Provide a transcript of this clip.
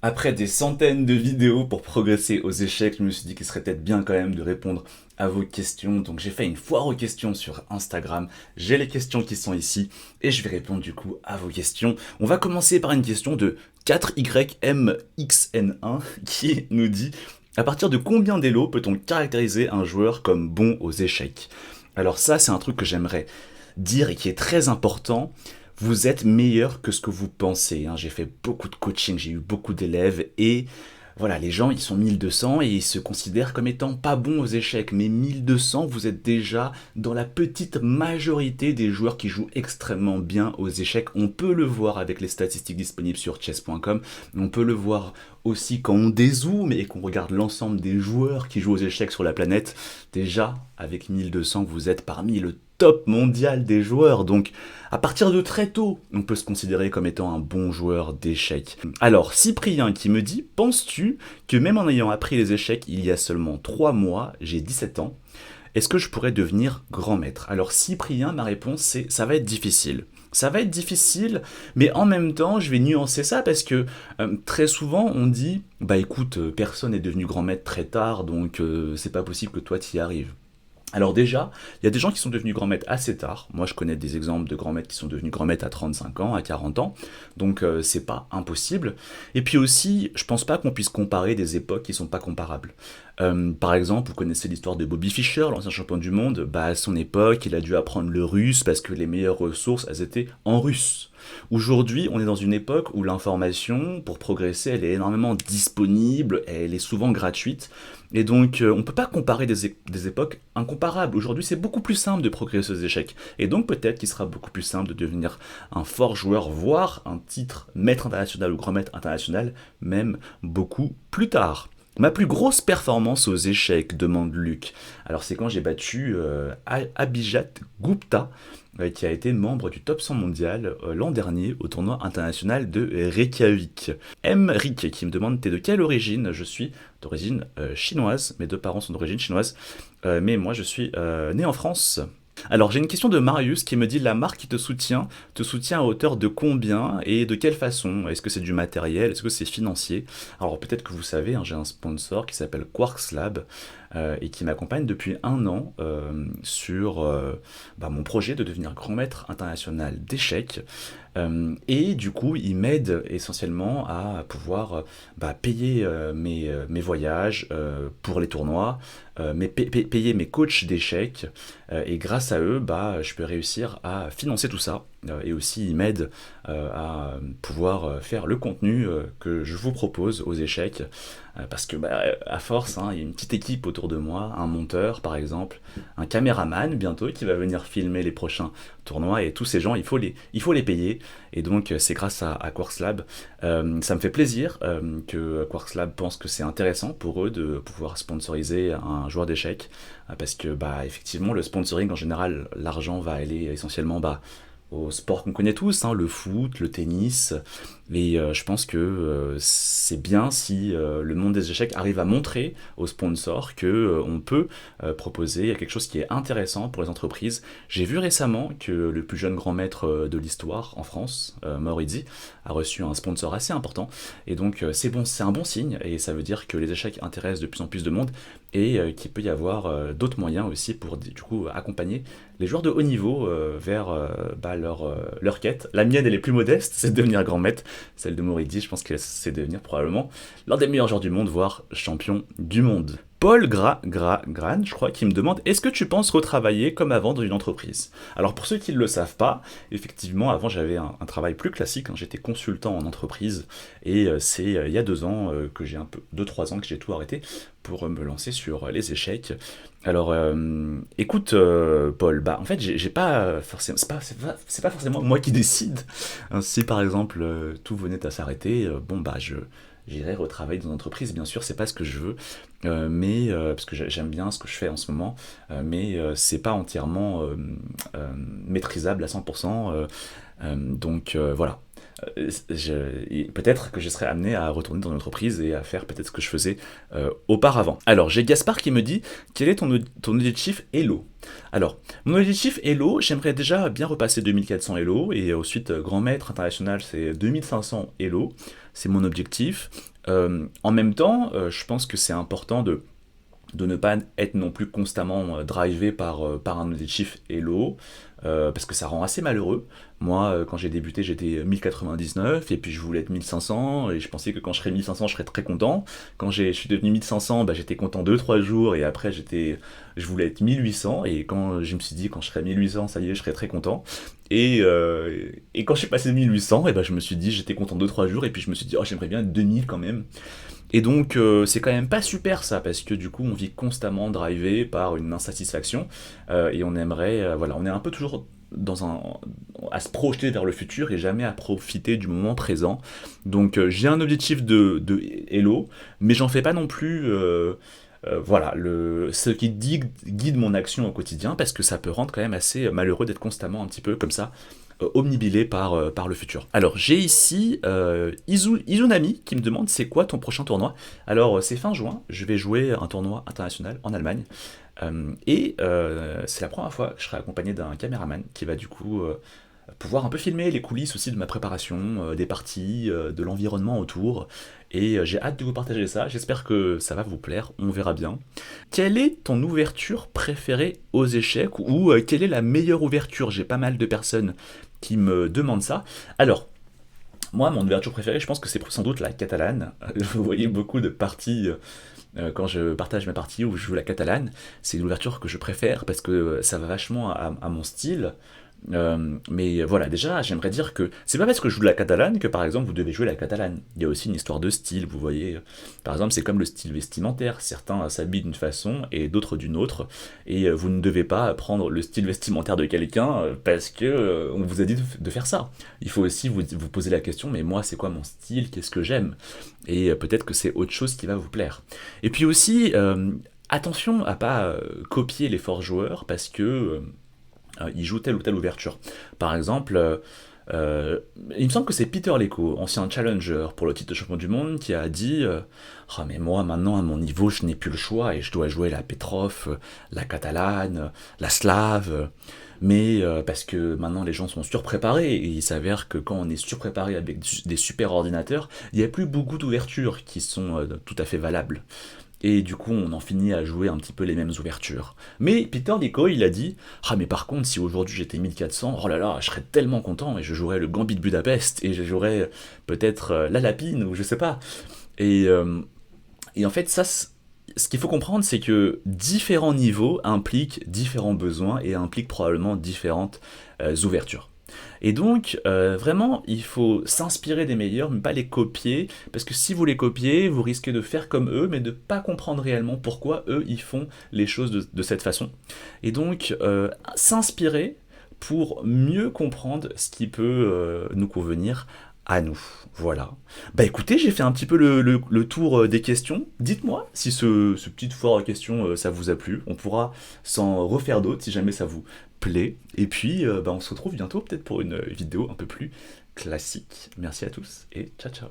Après des centaines de vidéos pour progresser aux échecs, je me suis dit qu'il serait peut-être bien quand même de répondre à vos questions. Donc j'ai fait une foire aux questions sur Instagram. J'ai les questions qui sont ici et je vais répondre du coup à vos questions. On va commencer par une question de 4YMXN1 qui nous dit: à partir de combien d'élos peut-on caractériser un joueur comme bon aux échecs? Alors ça, c'est un truc que j'aimerais dire et qui est très important. Vous êtes meilleur que ce que vous pensez, hein. J'ai fait beaucoup de coaching, j'ai eu beaucoup d'élèves et voilà, les gens ils sont 1200 et ils se considèrent comme étant pas bons aux échecs. Mais 1200, vous êtes déjà dans la petite majorité des joueurs qui jouent extrêmement bien aux échecs. On peut le voir avec les statistiques disponibles sur chess.com. On peut le voir aussi quand on dézoome et qu'on regarde l'ensemble des joueurs qui jouent aux échecs sur la planète. Déjà, avec 1200, vous êtes parmi le top mondial des joueurs. Donc, à partir de très tôt, on peut se considérer comme étant un bon joueur d'échecs. Alors, Cyprien qui me dit: penses-tu que même en ayant appris les échecs il y a seulement 3 mois, j'ai 17 ans, est-ce que je pourrais devenir grand maître? Alors, Cyprien, ma réponse c'est: ça va être difficile. Ça va être difficile, mais en même temps, je vais nuancer ça parce que très souvent, on dit: bah écoute, personne n'est devenu grand maître très tard, donc c'est pas possible que toi t'y arrives. Alors déjà, il y a des gens qui sont devenus grands maîtres assez tard. Moi, je connais des exemples de grands maîtres qui sont devenus grands maîtres à 35 ans, à 40 ans. Donc c'est pas impossible. Et puis aussi, je pense pas qu'on puisse comparer des époques qui sont pas comparables. Par exemple, vous connaissez l'histoire de Bobby Fischer, l'ancien champion du monde. Bah, à son époque, il a dû apprendre le russe parce que les meilleures ressources, elles étaient en russe. Aujourd'hui, on est dans une époque où l'information, pour progresser, elle est énormément disponible, elle est souvent gratuite. Et donc, on ne peut pas comparer des époques incomparables. Aujourd'hui, c'est beaucoup plus simple de progresser aux échecs. Et donc, peut-être qu'il sera beaucoup plus simple de devenir un fort joueur, voire un titre maître international ou grand maître international, même beaucoup plus tard. Ma plus grosse performance aux échecs, demande Luc. Alors, c'est quand j'ai battu Abhijat Gupta, qui a été membre du top 100 mondial l'an dernier au tournoi international de Reykjavik. M. Rick qui me demande: t'es de quelle origine? Je suis d'origine chinoise, mes deux parents sont d'origine chinoise, mais moi je suis né en France. Alors j'ai une question de Marius qui me dit: la marque qui te soutient à hauteur de combien et de quelle façon? Est-ce que c'est du matériel? Est-ce que c'est financier? Alors peut-être que vous savez, hein, j'ai un sponsor qui s'appelle Quarks Lab et qui m'accompagne depuis 1 an sur mon projet de devenir grand maître international d'échecs. Et du coup, il m'aide essentiellement à pouvoir payer mes voyages pour les tournois, payer mes coachs d'échecs, et grâce à eux, je peux réussir à financer tout ça. Et aussi, il m'aide à pouvoir faire le contenu que je vous propose aux échecs. Parce que à force, hein, il y a une petite équipe autour de moi, un monteur par exemple, un caméraman bientôt qui va venir filmer les prochains tournois, et tous ces gens, il faut les payer. Et donc c'est grâce à Quarks Lab. Ça me fait plaisir que Quarks Lab pense que c'est intéressant pour eux de pouvoir sponsoriser un joueur d'échecs, parce que effectivement le sponsoring en général, l'argent va aller essentiellement au sport qu'on connaît tous, hein, le foot, le tennis. Et je pense que c'est bien si le monde des échecs arrive à montrer aux sponsors que on peut proposer quelque chose qui est intéressant pour les entreprises. J'ai vu récemment que le plus jeune grand maître de l'histoire en France, Maurizi, a reçu un sponsor assez important. Et donc c'est bon, c'est un bon signe, et ça veut dire que les échecs intéressent de plus en plus de monde, et qu'il peut y avoir d'autres moyens aussi pour du coup accompagner les joueurs de haut niveau vers leur quête. La mienne, elle est plus modeste, c'est de devenir grand maître. Celle de Moridi, je pense que c'est devenir probablement l'un des meilleurs joueurs du monde, voire champion du monde. Paul Gran, je crois, qui me demande: est-ce que tu penses retravailler comme avant dans une entreprise? Alors pour ceux qui ne le savent pas, effectivement, avant j'avais un travail plus classique, hein, j'étais consultant en entreprise, et c'est il y a 2 ans que j'ai 2-3 ans que j'ai tout arrêté pour me lancer sur les échecs. Alors, écoute, Paul, en fait, j'ai pas forcément, c'est pas forcément moi qui décide. Hein, si par exemple tout venait à s'arrêter, j'irais retravailler dans une entreprise. Bien sûr, c'est pas ce que je veux, mais parce que j'aime bien ce que je fais en ce moment, mais c'est pas entièrement maîtrisable à 100%. Voilà. Peut-être que je serais amené à retourner dans l'entreprise et à faire peut-être ce que je faisais auparavant. Alors, j'ai Gaspard qui me dit: quel est ton objectif Elo? Alors, mon objectif Elo, j'aimerais déjà bien repasser 2400 Elo, et ensuite grand maître international, c'est 2500 Elo. c'est mon objectif. En même temps, je pense que c'est important de ne pas être non plus constamment drivé par un objectif Elo, parce que ça rend assez malheureux. Moi, quand j'ai débuté, j'étais 1099, et puis je voulais être 1500, et je pensais que quand je serais 1500, je serais très content. Quand je suis devenu 1500, bah, j'étais content 2 3 jours, et après je voulais être 1800, et quand je me suis dit, quand je serais 1800, ça y est, je serais très content. Et quand je suis passé 1800, et bah, je me suis dit, j'étais content 2 3 jours, et puis je me suis dit, oh, j'aimerais bien être 2000 quand même. Et donc, c'est quand même pas super ça, parce que du coup, on vit constamment drivé par une insatisfaction, et on aimerait, voilà, on est un peu toujours à se projeter vers le futur et jamais à profiter du moment présent. Donc, j'ai un objectif de Hello, mais j'en fais pas non plus, voilà, ce qui guide mon action au quotidien, parce que ça peut rendre quand même assez malheureux d'être constamment un petit peu comme ça, omnibilé par le futur. Alors j'ai ici Izunami qui me demande c'est quoi ton prochain tournoi. Alors c'est fin juin, je vais jouer un tournoi international en Allemagne. C'est la première fois que je serai accompagné d'un caméraman qui va du coup pouvoir un peu filmer les coulisses aussi de ma préparation, des parties, de l'environnement autour. Et j'ai hâte de vous partager ça, j'espère que ça va vous plaire, on verra bien. Quelle est ton ouverture préférée aux échecs, ou quelle est la meilleure ouverture? J'ai pas mal de personnes qui me demandent ça. Alors, moi, mon ouverture préférée, je pense que c'est sans doute la catalane. Vous voyez beaucoup de parties, quand je partage mes parties où je joue la catalane, c'est l'ouverture que je préfère parce que ça va vachement à mon style. Mais voilà, déjà, j'aimerais dire que c'est pas parce que je joue de la catalane que par exemple vous devez jouer la catalane. Il y a aussi une histoire de style, vous voyez. Par exemple, c'est comme le style vestimentaire. Certains s'habillent d'une façon et d'autres d'une autre. Et vous ne devez pas prendre le style vestimentaire de quelqu'un parce que on vous a dit de faire ça. Il faut aussi vous poser la question, mais moi, c'est quoi mon style? Qu'est-ce que j'aime? Et peut-être que c'est autre chose qui va vous plaire. Et puis aussi, attention à pas copier les forts joueurs parce que il joue telle ou telle ouverture. Par exemple, il me semble que c'est Peter Leko, ancien challenger pour le titre de champion du monde, qui a dit ah mais moi maintenant à mon niveau je n'ai plus le choix et je dois jouer la Petrov, la catalane, la slave, mais parce que maintenant les gens sont surpréparés et il s'avère que quand on est surpréparé avec des super ordinateurs, il n'y a plus beaucoup d'ouvertures qui sont tout à fait valables. Et du coup, on en finit à jouer un petit peu les mêmes ouvertures. Mais Peter Nico, il a dit ah, mais par contre, si aujourd'hui j'étais 1400, oh là là, je serais tellement content et je jouerais le Gambit de Budapest et je jouerais peut-être la Lapine ou je sais pas. Et, euh, et en fait, ce qu'il faut comprendre, c'est que différents niveaux impliquent différents besoins et impliquent probablement différentes ouvertures. Et donc, vraiment, il faut s'inspirer des meilleurs, mais pas les copier, parce que si vous les copiez, vous risquez de faire comme eux, mais de pas comprendre réellement pourquoi eux, ils font les choses de cette façon. Et donc, s'inspirer pour mieux comprendre ce qui peut nous convenir à nous. Voilà. Bah écoutez, j'ai fait un petit peu le tour des questions. Dites-moi si ce petit foire à questions, ça vous a plu. On pourra s'en refaire d'autres si jamais ça vous plaît. Et puis, bah, on se retrouve bientôt peut-être pour une vidéo un peu plus classique. Merci à tous et ciao ciao.